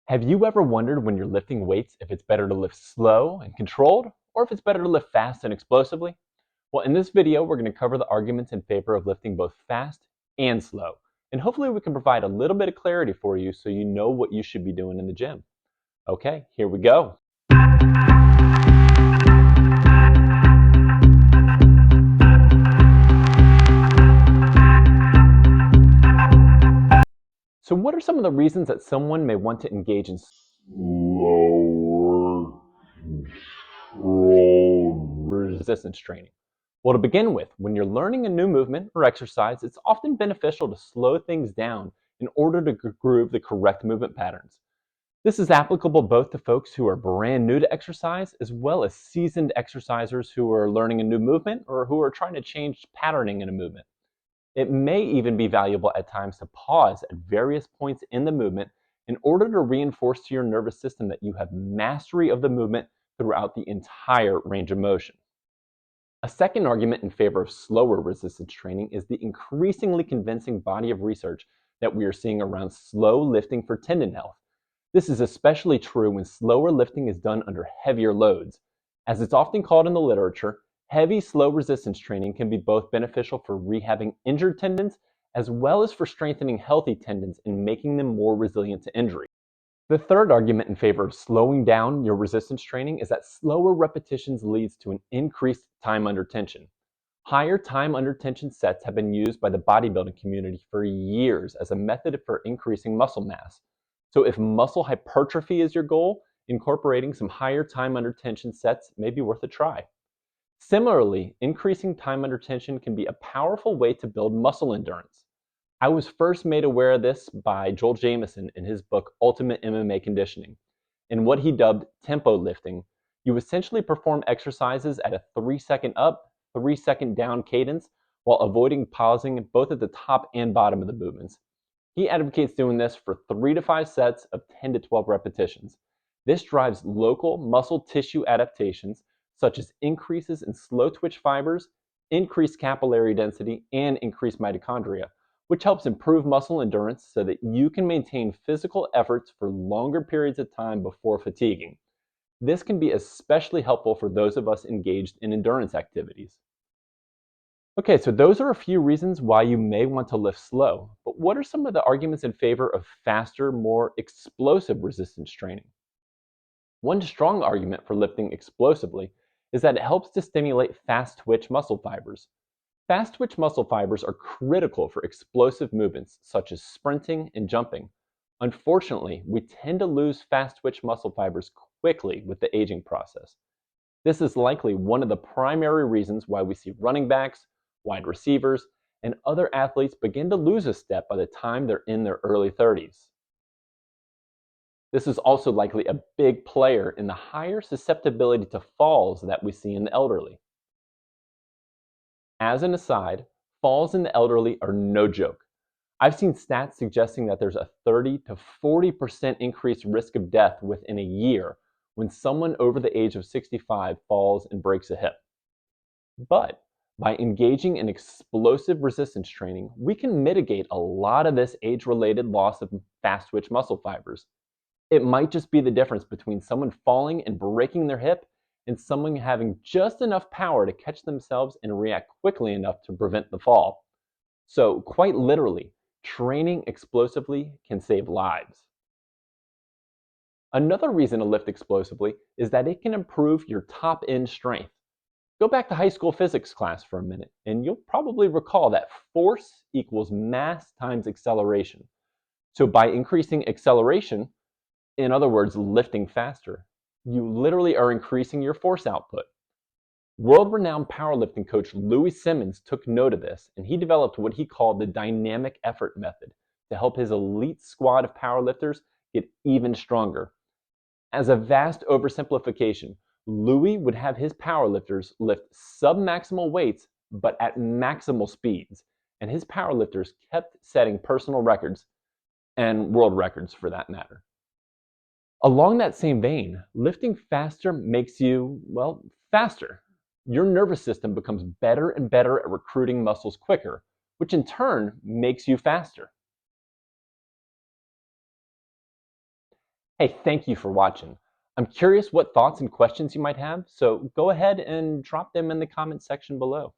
Have you ever wondered when you're lifting weights if it's better to lift slow and controlled or if it's better to lift fast and explosively? Well, in this video, we're going to cover the arguments in favor of lifting both fast and slow. And hopefully we can provide a little bit of clarity for you so you know what you should be doing in the gym. Okay, here we go. So what are some of the reasons that someone may want to engage in slower, controlled resistance training? Well, to begin with, when you're learning a new movement or exercise, it's often beneficial to slow things down in order to groove the correct movement patterns. This is applicable both to folks who are brand new to exercise as well as seasoned exercisers who are learning a new movement or who are trying to change patterning in a movement. It may even be valuable at times to pause at various points in the movement in order to reinforce to your nervous system that you have mastery of the movement throughout the entire range of motion. A second argument in favor of slower resistance training is the increasingly convincing body of research that we are seeing around slow lifting for tendon health. This is especially true when slower lifting is done under heavier loads. As it's often called in the literature, heavy slow resistance training can be both beneficial for rehabbing injured tendons as well as for strengthening healthy tendons and making them more resilient to injury. The third argument in favor of slowing down your resistance training is that slower repetitions leads to an increased time under tension. Higher time under tension sets have been used by the bodybuilding community for years as a method for increasing muscle mass. So if muscle hypertrophy is your goal, incorporating some higher time under tension sets may be worth a try. Similarly, increasing time under tension can be a powerful way to build muscle endurance. I was first made aware of this by Joel Jamieson in his book Ultimate MMA Conditioning. In what he dubbed tempo lifting, you essentially perform exercises at a 3-second up, 3-second down cadence while avoiding pausing both at the top and bottom of the movements. He advocates doing this for 3 to 5 sets of 10 to 12 repetitions. This drives local muscle tissue adaptations such as increases in slow twitch fibers, increased capillary density, and increased mitochondria, which helps improve muscle endurance so that you can maintain physical efforts for longer periods of time before fatiguing. This can be especially helpful for those of us engaged in endurance activities. Okay, so those are a few reasons why you may want to lift slow, but what are some of the arguments in favor of faster, more explosive resistance training? One strong argument for lifting explosively is that it helps to stimulate fast twitch muscle fibers. Fast twitch muscle fibers are critical for explosive movements such as sprinting and jumping. Unfortunately, we tend to lose fast twitch muscle fibers quickly with the aging process. This is likely one of the primary reasons why we see running backs, wide receivers, and other athletes begin to lose a step by the time they're in their early 30s. This is also likely a big player in the higher susceptibility to falls that we see in the elderly. As an aside, falls in the elderly are no joke. I've seen stats suggesting that there's a 30 to 40% increased risk of death within a year when someone over the age of 65 falls and breaks a hip. But by engaging in explosive resistance training, we can mitigate a lot of this age-related loss of fast twitch muscle fibers. It might just be the difference between someone falling and breaking their hip and someone having just enough power to catch themselves and react quickly enough to prevent the fall. So, quite literally, training explosively can save lives. Another reason to lift explosively is that it can improve your top end strength. Go back to high school physics class for a minute, and you'll probably recall that force equals mass times acceleration. So, by increasing acceleration, in other words, lifting faster, you literally are increasing your force output. World-renowned powerlifting coach Louis Simmons took note of this, and he developed what he called the dynamic effort method to help his elite squad of powerlifters get even stronger. As a vast oversimplification, Louis would have his powerlifters lift sub-maximal weights but at maximal speeds, and his powerlifters kept setting personal records and world records for that matter. Along that same vein, lifting faster makes you, well, faster. Your nervous system becomes better and better at recruiting muscles quicker, which in turn makes you faster. Hey, thank you for watching. I'm curious what thoughts and questions you might have, so go ahead and drop them in the comment section below.